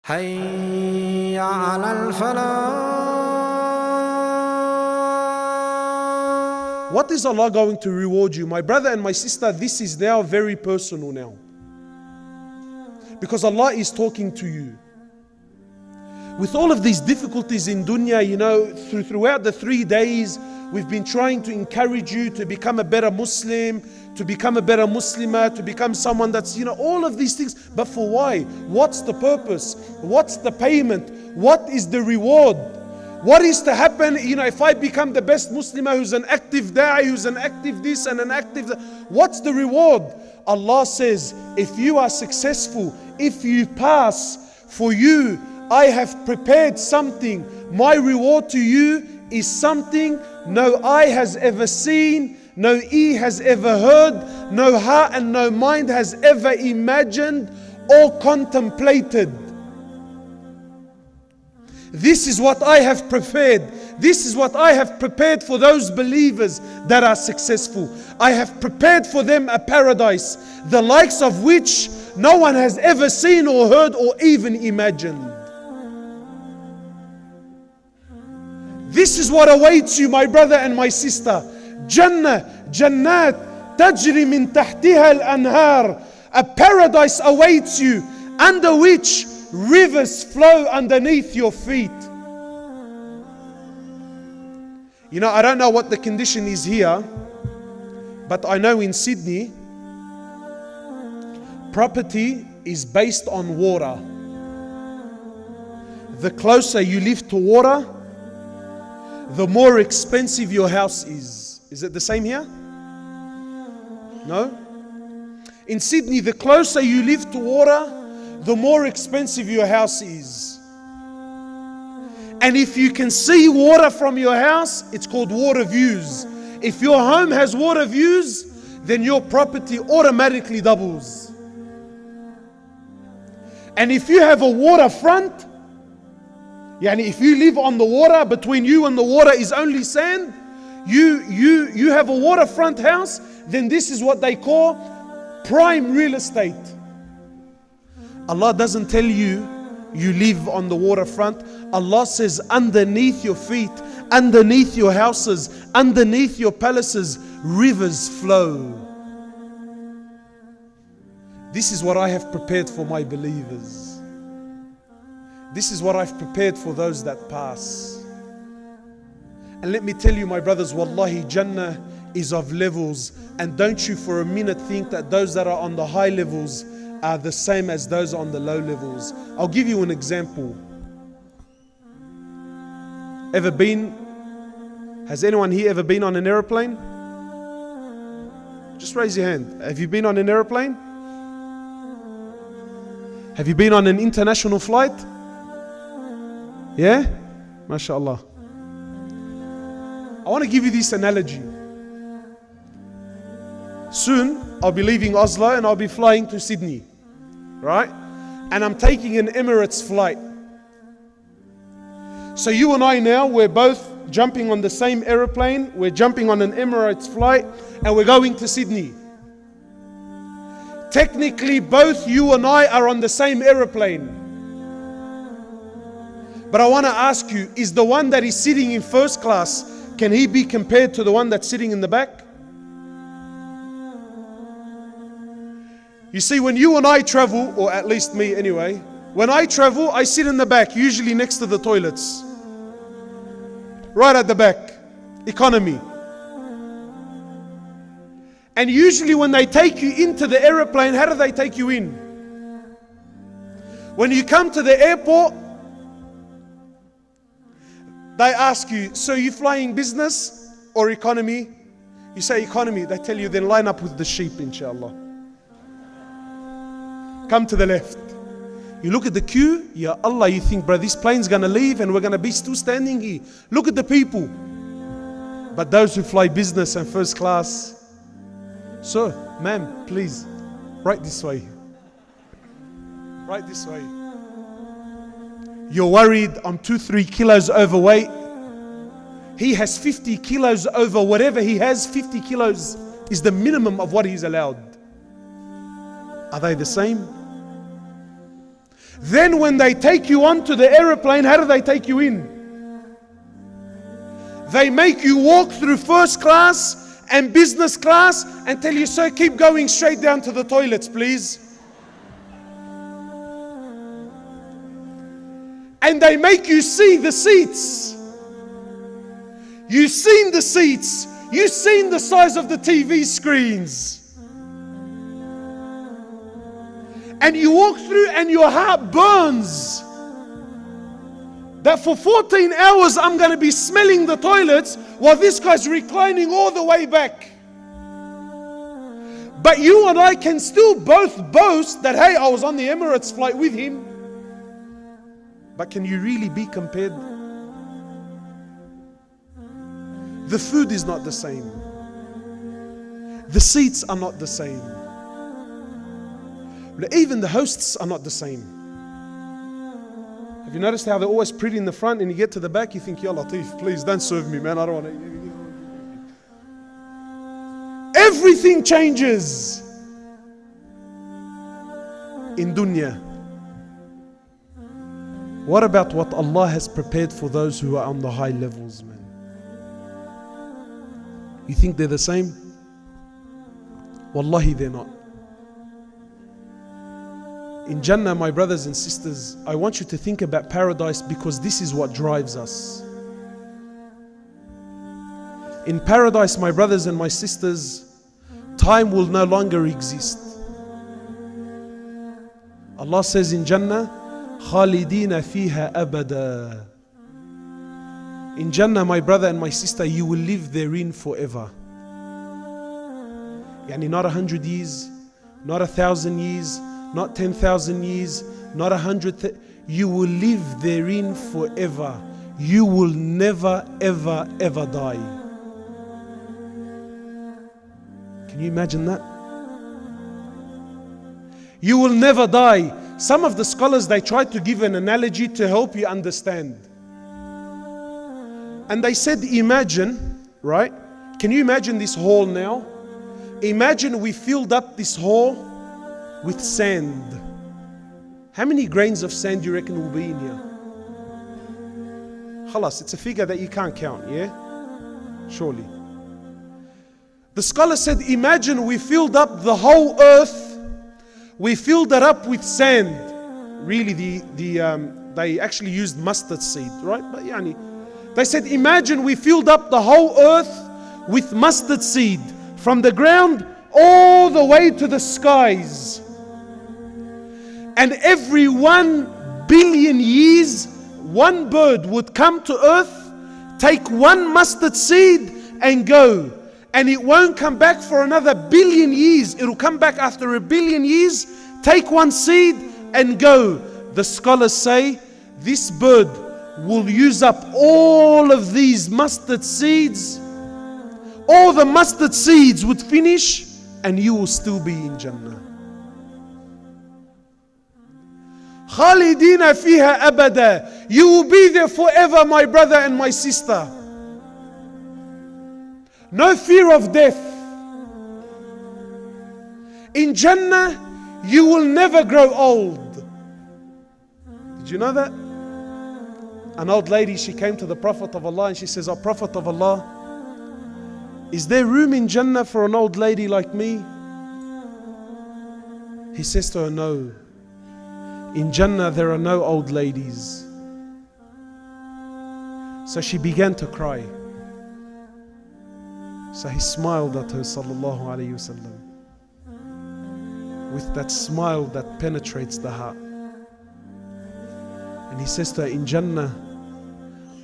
حي على الفلاح. What is Allah going to reward you? My brother and my sister, this is now very personal now. Because Allah is talking to you. With all of these difficulties in dunya, throughout the 3 days, we've been trying to encourage you to become a better Muslim, to become a better Muslimah, to become someone that's, all of these things. But for why? What's the purpose? What's the payment? What is the reward? What is to happen, if I become the best Muslimah who's an active da'i, who's an active this and an active that? What's the reward? Allah says, if you are successful, if you pass, for you, I have prepared something. My reward to you is something no eye has ever seen, no ear has ever heard, no heart and no mind has ever imagined or contemplated. This is what I have prepared. This is what I have prepared for those believers that are successful. I have prepared for them a paradise, the likes of which no one has ever seen or heard or even imagined. This is what awaits you, my brother and my sister. Jannah, Jannat, tajri min tahtiha al-anhar. A paradise awaits you, under which rivers flow underneath your feet. I don't know what the condition is here, but I know in Sydney, property is based on water. The closer you live to water, the more expensive your house is. Is it the same here? No? In Sydney, the closer you live to water, the more expensive your house is. And if you can see water from your house, it's called water views. If your home has water views, then your property automatically doubles. And if you have a waterfront, if you live on the water, between you and the water is only sand, you have a waterfront house, then this is what they call prime real estate. Allah doesn't tell you live on the waterfront. Allah says underneath your feet, underneath your houses, underneath your palaces, rivers flow. This is what I have prepared for my believers. This is what I've prepared for those that pass. And let me tell you, my brothers, wallahi, Jannah is of levels. And don't you for a minute think that those that are on the high levels are the same as those on the low levels. I'll give you an example. Has anyone here ever been on an aeroplane? Just raise your hand. Have you been on an aeroplane? Have you been on an international flight? Yeah? MashaAllah. I want to give you this analogy. Soon, I'll be leaving Oslo and I'll be flying to Sydney. Right? And I'm taking an Emirates flight. So you and I now, we're both jumping on the same aeroplane. We're jumping on an Emirates flight and we're going to Sydney. Technically, both you and I are on the same aeroplane. But I want to ask you, is the one that is sitting in first class, can he be compared to the one that's sitting in the back? You see, when you and I travel, or at least me anyway, when I travel, I sit in the back, usually next to the toilets. Right at the back. Economy. And usually when they take you into the aeroplane, how do they take you in? When you come to the airport, they ask you, so you flying business or economy? You say economy. They tell you, then line up with the sheep, inshallah. Come to the left. You look at the queue, ya Allah, you think, bro, this plane's gonna leave and we're gonna be still standing here. Look at the people. But those who fly business and first class, sir, ma'am, please, right this way. Right this way. You're worried, I'm 2-3 kilos overweight. He has 50 kilos over whatever he has, 50 kilos is the minimum of what He's allowed. Are they the same? Then when they take you onto the aeroplane, how do they take you in? They make you walk through first class and business class and tell you, sir, keep going straight down to the toilets, please. And they make you see the seats. You've seen the seats. You've seen the size of the TV screens. And you walk through and your heart burns. That for 14 hours I'm going to be smelling the toilets while this guy's reclining all the way back. But you and I can still both boast that, hey, I was on the Emirates flight with him. But can you really be compared? The food is not the same. The seats are not the same. Even the hosts are not the same. Have you noticed how they're always pretty in the front, and you get to the back, you think, Ya Latif, please don't serve me, man. I don't want to. Everything changes in dunya. What about what Allah has prepared for those who are on the high levels, man? You think they're the same? Wallahi, they're not. In Jannah, my brothers and sisters, I want you to think about paradise, because this is what drives us. In paradise, my brothers and my sisters, time will no longer exist. Allah says in Jannah, خَالِدِينَ فِيهَا أَبَدًا. In Jannah, my brother and my sister, you will live therein forever. Yani not 100 years, not 1,000 years, not 10,000 years, not 100. You will live therein forever. You will never, ever, ever die. Can you imagine that? You will never die. Some of the scholars, they tried to give an analogy to help you understand. And they said, imagine, right? Can you imagine this hall now? Imagine we filled up this hall with sand. How many grains of sand do you reckon will be in here? Khalas, it's a figure that you can't count, yeah? Surely. The scholar said, imagine we filled up the whole earth. We filled it up with sand. Really, they actually used mustard seed, right? But yani, they said, imagine we filled up the whole earth with mustard seed, from the ground all the way to the skies. And every 1 billion years, one bird would come to earth, take one mustard seed and go. And it won't come back for another 1 billion years. It'll come back after 1 billion years, take one seed and go. The scholars say this bird will use up all of these mustard seeds. All the mustard seeds would finish and you will still be in Jannah. Khalidina fiha abada. You will be there forever, my brother and my sister. No fear of death. In Jannah, you will never grow old. Did you know that? An old lady, she came to the Prophet of Allah and she says, "Oh Prophet of Allah, is there room in Jannah for an old lady like me?" He says to her, "No. In Jannah there are no old ladies." So she began to cry. So he smiled at her, sallallahu alayhi wasallam, with that smile that penetrates the heart. And he says to her, in Jannah,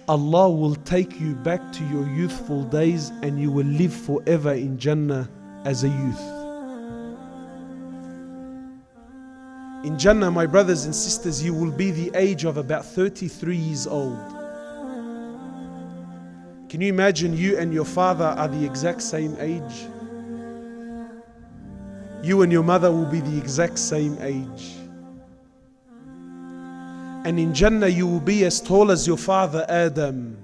Allah will take you back to your youthful days and you will live forever in Jannah as a youth. In Jannah, my brothers and sisters, you will be the age of about 33 years old. Can you imagine you and your father are the exact same age? You and your mother will be the exact same age. And in Jannah you will be as tall as your father Adam,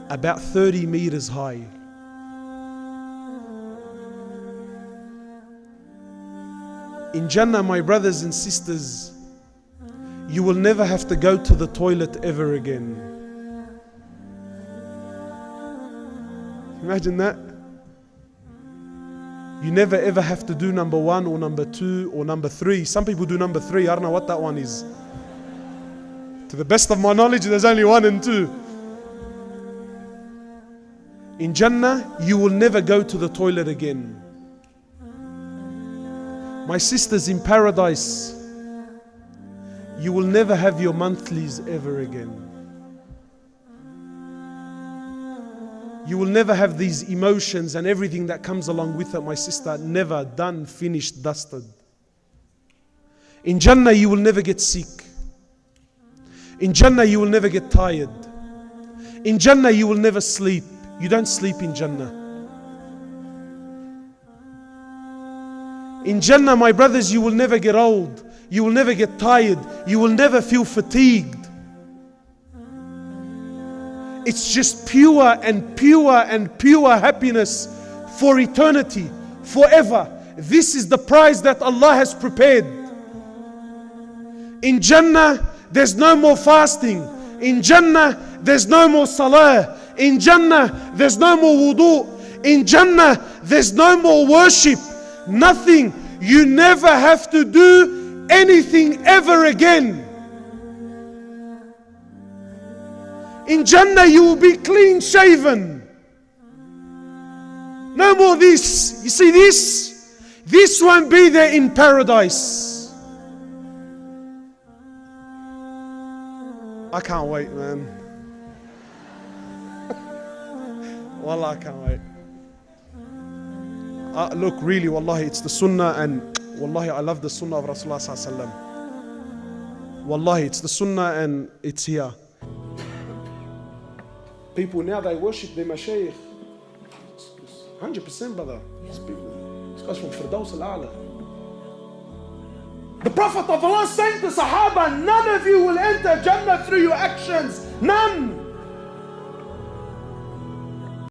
about 30 meters high. In Jannah, my brothers and sisters, you will never have to go to the toilet ever again. Imagine that. You never ever have to do number 1 or number 2 or number 3. Some people do number 3. I don't know what that one is. To the best of my knowledge, there's only 1 and 2. In Jannah, you will never go to the toilet again. My sisters, in paradise, you will never have your monthlies ever again. You will never have these emotions and everything that comes along with it, my sister. Never. Done, finished, dusted. In Jannah, you will never get sick. In Jannah, you will never get tired. In Jannah, you will never sleep. You don't sleep in Jannah. In Jannah, my brothers, you will never get old. You will never get tired. You will never feel fatigued. It's just pure and pure and pure happiness for eternity, forever. This is the prize that Allah has prepared. In Jannah, there's no more fasting. In Jannah, there's no more salah. In Jannah, there's no more wudu. In Jannah, there's no more worship. Nothing. You never have to do anything ever again. In Jannah, you will be clean shaven. No more this. You see this? This won't be there in paradise. I can't wait, man. Wallah, I can't wait. Look, really, wallahi, it's the sunnah, and wallahi, I love the sunnah of Rasulullah sallallahu alaihi wasallam. Wallahi, it's the sunnah and it's here. People now, they worship their mashaykh. 100%, brother. These guys from Firdaus al-A'la. The Prophet of Allah saying to Sahaba, none of you will enter Jannah through your actions. None.